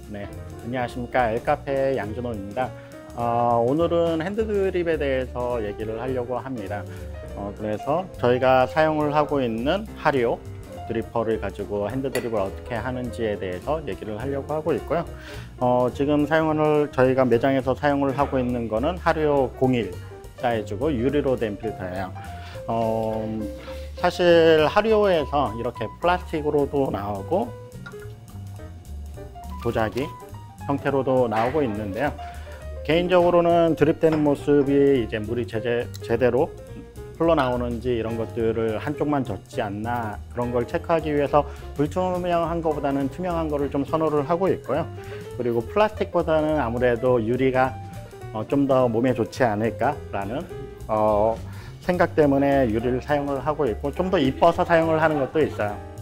네, 안녕하십니까. 엘카페 양준호입니다. 오늘은 핸드드립에 대해서 얘기를 하려고 합니다. 그래서 저희가 사용을 하고 있는 하리오 드리퍼를 가지고 핸드드립을 어떻게 하는지에 대해서 얘기를 하려고 하고 있고요. 지금 저희가 매장에서 사용을 하고 있는 거는 하리오 01 사이즈고 유리로 된 필터예요. 사실 하리오에서 이렇게 플라스틱으로도 나오고 도자기 형태로도 나오고 있는데요. 개인적으로는 드립되는 모습이 이제 물이 제대로 흘러나오는지 이런 것들을 한쪽만 젖지 않나 그런 걸 체크하기 위해서 불투명한 것보다는 투명한 거를 좀 선호를 하고 있고요. 그리고 플라스틱보다는 아무래도 유리가 좀 더 몸에 좋지 않을까라는 생각 때문에 유리를 사용을 하고 있고, 좀 더 이뻐서 사용을 하는 것도 있어요.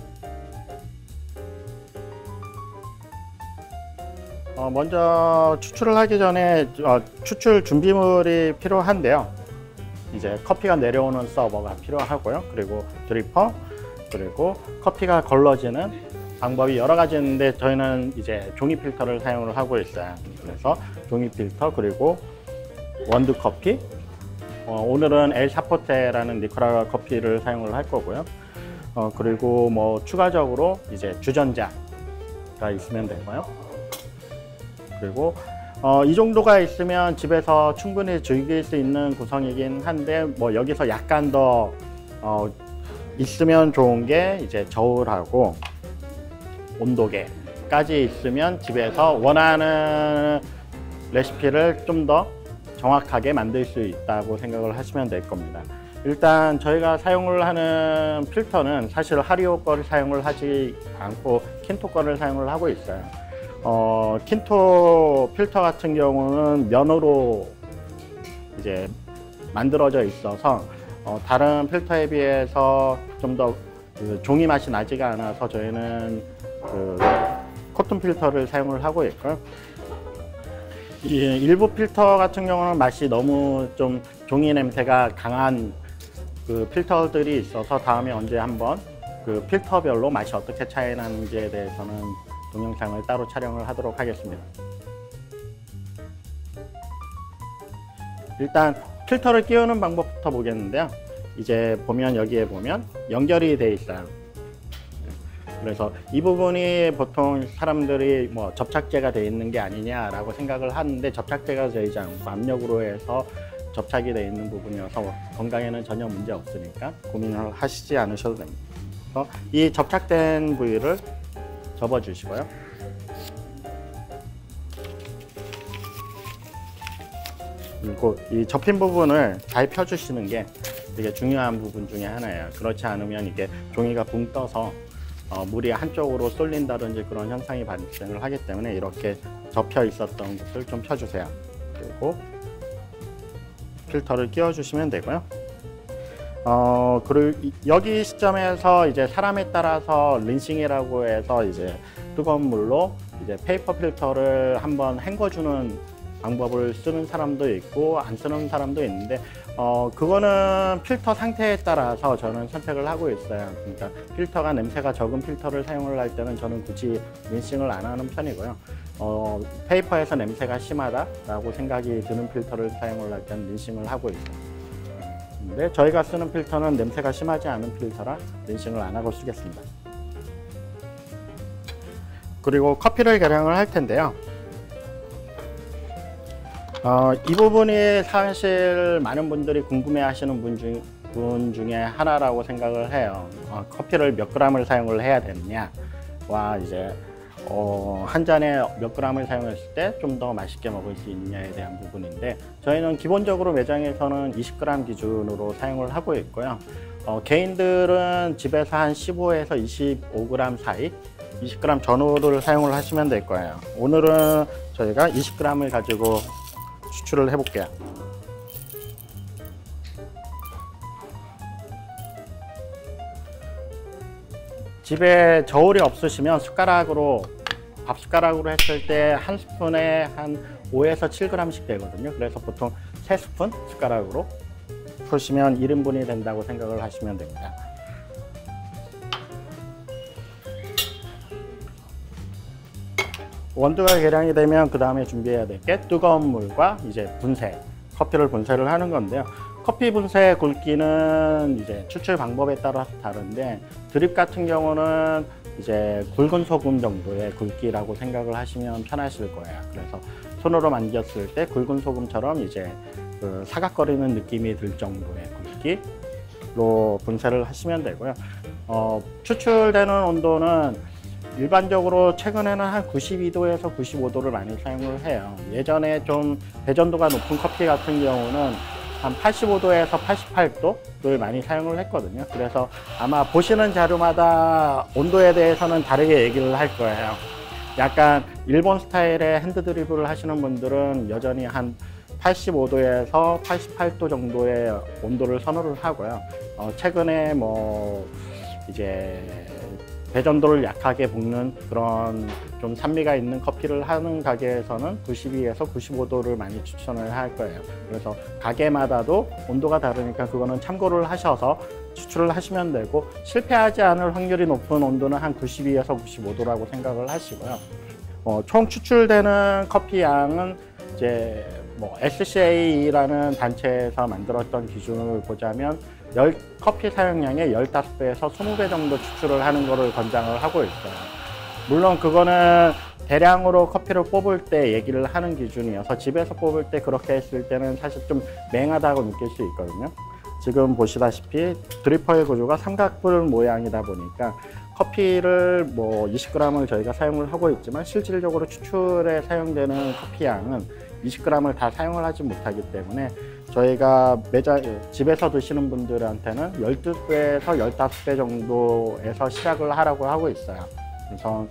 먼저 추출을 하기 전에 추출 준비물이 필요한데요. 이제 커피가 내려오는 서버가 필요하고요. 그리고 드리퍼, 그리고 커피가 걸러지는 방법이 여러 가지 있는데 저희는 이제 종이 필터를 사용을 하고 있어요. 그래서 종이 필터, 그리고 원두 커피, 오늘은 엘 사포테라는 니카라과 커피를 사용을 할 거고요. 그리고 뭐 추가적으로 이제 주전자가 있으면 되고요. 그리고 이 정도가 있으면 집에서 충분히 즐길 수 있는 구성이긴 한데, 뭐 여기서 약간 더 있으면 좋은 게 이제 저울하고 온도계까지 있으면 집에서 원하는 레시피를 좀 더 정확하게 만들 수 있다고 생각을 하시면 될 겁니다. 일단 저희가 사용을 하는 필터는 사실 하리오 거를 사용을 하지 않고 킨토 거를 사용을 하고 있어요. 킨토 필터 같은 경우는 면으로 이제 만들어져 있어서 다른 필터에 비해서 좀 더 종이 맛이 나지가 않아서 저희는 코튼 필터를 사용을 하고 있고요. 일부 필터 같은 경우는 맛이 너무 좀 종이 냄새가 강한 필터들이 있어서 다음에 언제 한번 필터별로 맛이 어떻게 차이 나는지에 대해서는 동영상을 따로 촬영을 하도록 하겠습니다. 일단 필터를 끼우는 방법부터 보겠는데요. 이제 보면 여기에 보면 연결이 돼 있어요. 그래서 이 부분이 보통 사람들이 뭐 접착제가 돼 있는 게 아니냐라고 생각을 하는데, 접착제가 되지 않고 압력으로 해서 접착이 돼 있는 부분이어서 건강에는 전혀 문제 없으니까 고민을 하시지 않으셔도 됩니다. 그래서 이 접착된 부위를 접어 주시고요. 그리고 이 접힌 부분을 잘 펴 주시는 게 되게 중요한 부분 중에 하나예요. 그렇지 않으면 이게 종이가 붕 떠서 물이 한쪽으로 쏠린다든지 그런 현상이 발생을 하기 때문에 이렇게 접혀 있었던 것을 좀 펴주세요. 그리고 필터를 끼워 주시면 되고요. 그리고 여기 시점에서 이제 사람에 따라서 린싱이라고 해서 이제 뜨거운 물로 이제 페이퍼 필터를 한번 헹궈주는 방법을 쓰는 사람도 있고 안 쓰는 사람도 있는데, 그거는 필터 상태에 따라서 저는 선택을 하고 있어요. 그러니까 필터가 냄새가 적은 필터를 사용을 할 때는 저는 굳이 린싱을 안 하는 편이고요. 페이퍼에서 냄새가 심하다라고 생각이 드는 필터를 사용을 할 때는 린싱을 하고 있어요. 근데 저희가 쓰는 필터는 냄새가 심하지 않은 필터라 린싱을 안 하고 쓰겠습니다. 그리고 커피를 계량을 할 텐데요. 이 부분이 사실 많은 분들이 궁금해 하시는 분 중에 하나라고 생각을 해요. 커피를 몇 그램을 사용을 해야 되느냐와 이제 한 잔에 몇 그램을 사용했을 때 좀 더 맛있게 먹을 수 있느냐에 대한 부분인데, 저희는 기본적으로 매장에서는 20g 기준으로 사용을 하고 있고요. 개인들은 집에서 한 15에서 25g 사이, 20g 전후를 사용을 하시면 될 거예요. 오늘은 저희가 20g을 가지고 추출을 해 볼게요. 집에 저울이 없으시면 숟가락으로, 밥 숟가락으로 했을 때 한 스푼에 한 5에서 7g씩 되거든요. 그래서 보통 3스푼 숟가락으로 푸시면 1인분이 된다고 생각을 하시면 됩니다. 원두가 계량이 되면 그 다음에 준비해야 될 게 뜨거운 물과 이제 분쇄, 커피를 분쇄를 하는 건데요. 커피 분쇄 굵기는 이제 추출 방법에 따라서 다른데, 드립 같은 경우는 이제 굵은 소금 정도의 굵기라고 생각을 하시면 편하실 거예요. 그래서 손으로 만졌을 때 굵은 소금처럼 이제 그 사각거리는 느낌이 들 정도의 굵기로 분쇄를 하시면 되고요. 추출되는 온도는 일반적으로 최근에는 한 92도에서 95도를 많이 사용을 해요. 예전에 좀 배전도가 높은 커피 같은 경우는 한 85도에서 88도를 많이 사용을 했거든요. 그래서 아마 보시는 자료마다 온도에 대해서는 다르게 얘기를 할 거예요. 약간 일본 스타일의 핸드 드리블을 하시는 분들은 여전히 한 85도에서 88도 정도의 온도를 선호를 하고요. 최근에 뭐 이제 배전도를 약하게 볶는 그런 좀 산미가 있는 커피를 하는 가게에서는 92에서 95도를 많이 추천을 할 거예요. 그래서 가게마다도 온도가 다르니까 그거는 참고를 하셔서 추출을 하시면 되고, 실패하지 않을 확률이 높은 온도는 한 92에서 95도라고 생각을 하시고요. 총 추출되는 커피 양은 이제 뭐 SCA라는 단체에서 만들었던 기준을 보자면 커피 사용량의 15배에서 20배 정도 추출을 하는 것을 권장을 하고 있어요. 물론 그거는 대량으로 커피를 뽑을 때 얘기를 하는 기준이어서 집에서 뽑을 때 그렇게 했을 때는 사실 좀 맹하다고 느낄 수 있거든요. 지금 보시다시피 드리퍼의 구조가 삼각뿔 모양이다 보니까 커피를 뭐 20g을 저희가 사용을 하고 있지만 실질적으로 추출에 사용되는 커피 양은 20g을 다 사용을 하지 못하기 때문에 저희가 집에서 드시는 분들한테는 12배에서 15배 정도에서 시작을 하라고 하고 있어요. 그래서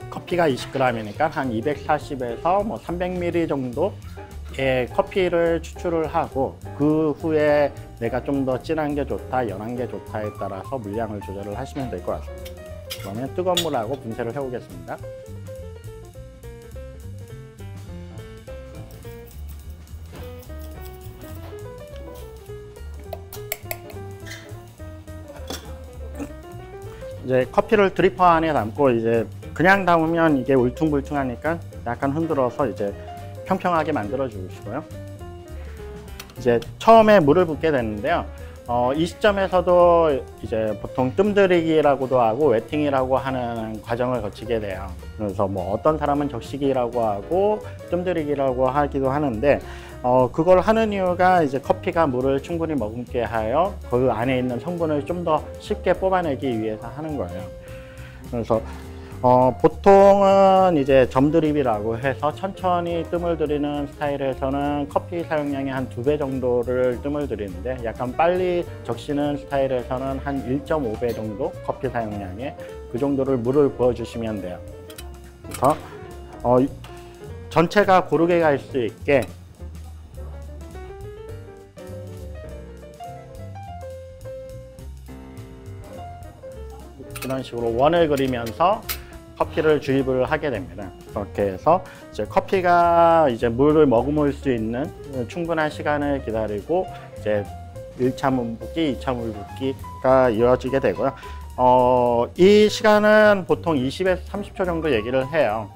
커피가 20g이니까 한 240에서 뭐 300ml 정도의 커피를 추출을 하고, 그 후에 내가 좀 더 진한 게 좋다, 연한 게 좋다에 따라서 물량을 조절을 하시면 될 것 같습니다. 그러면 뜨거운 물하고 분쇄를 해보겠습니다. 이제 커피를 드리퍼 안에 담고 이제 그냥 담으면 이게 울퉁불퉁하니까 약간 흔들어서 이제 평평하게 만들어 주시고요. 이제 처음에 물을 붓게 되는데요. 이 시점에서도 이제 보통 뜸들이기라고도 하고 웨팅이라고 하는 과정을 거치게 돼요. 그래서 뭐 어떤 사람은 적시기라고 하고 뜸들이기라고 하기도 하는데, 그걸 하는 이유가 이제 커피가 물을 충분히 머금게 하여 그 안에 있는 성분을 좀 더 쉽게 뽑아내기 위해서 하는 거예요. 그래서 보통은 이제 점드립이라고 해서 천천히 뜸을 들이는 스타일에서는 커피 사용량의 한 2배 정도를 뜸을 들이는데, 약간 빨리 적시는 스타일에서는 한 1.5배 정도 커피 사용량에 그 정도를 물을 부어 주시면 돼요. 그래서 전체가 고르게 갈 수 있게 이런 식으로 원을 그리면서 커피를 주입을 하게 됩니다. 그렇게 해서 이제 커피가 이제 물을 머금을 수 있는 충분한 시간을 기다리고 이제 1차 물 붓기, 2차 물 붓기가 이어지게 되고요. 이 시간은 보통 20에서 30초 정도 얘기를 해요.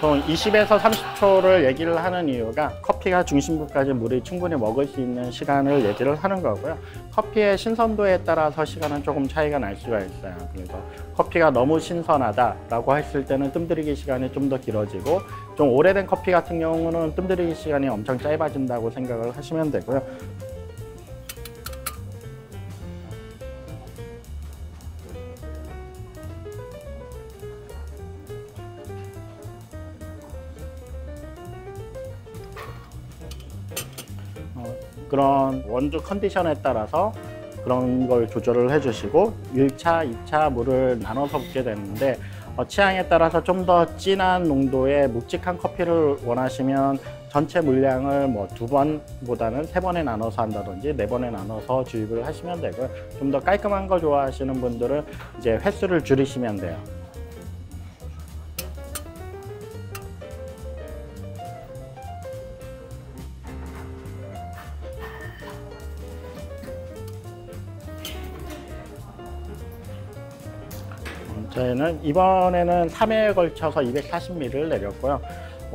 보통 20에서 30초를 얘기를 하는 이유가 커피가 중심부까지 물이 충분히 먹을 수 있는 시간을 얘기를 하는 거고요. 커피의 신선도에 따라서 시간은 조금 차이가 날 수가 있어요. 그래서 커피가 너무 신선하다라고 했을 때는 뜸들이기 시간이 좀 더 길어지고, 좀 오래된 커피 같은 경우는 뜸들이기 시간이 엄청 짧아진다고 생각을 하시면 되고요. 그런 원두 컨디션에 따라서 그런 걸 조절을 해주시고, 1차, 2차 물을 나눠서 붓게 되는데, 취향에 따라서 좀 더 진한 농도의 묵직한 커피를 원하시면 전체 물량을 뭐 2번보다는 3번에 나눠서 한다든지 4번에 나눠서 주입을 하시면 되고요. 좀 더 깔끔한 거 좋아하시는 분들은 이제 횟수를 줄이시면 돼요. 저희는 이번에는 3회에 걸쳐서 240ml를 내렸고요.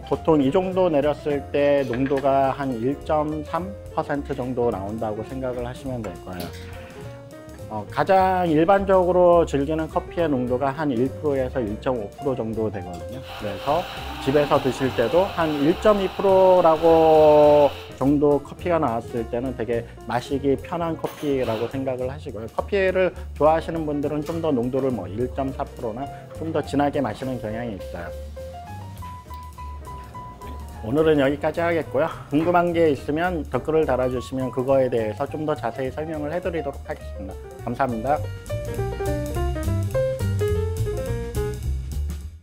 보통 이 정도 내렸을 때 농도가 한 1.3% 정도 나온다고 생각을 하시면 될 거예요. 가장 일반적으로 즐기는 커피의 농도가 한 1%에서 1.5% 정도 되거든요. 그래서 집에서 드실 때도 한 1.2%라고 정도 커피가 나왔을 때는 되게 마시기 편한 커피라고 생각을 하시고요. 커피를 좋아하시는 분들은 좀 더 농도를 1.4%나 좀 더 진하게 마시는 경향이 있어요. 오늘은 여기까지 하겠고요. 궁금한 게 있으면 댓글을 달아주시면 그거에 대해서 좀 더 자세히 설명을 해드리도록 하겠습니다. 감사합니다.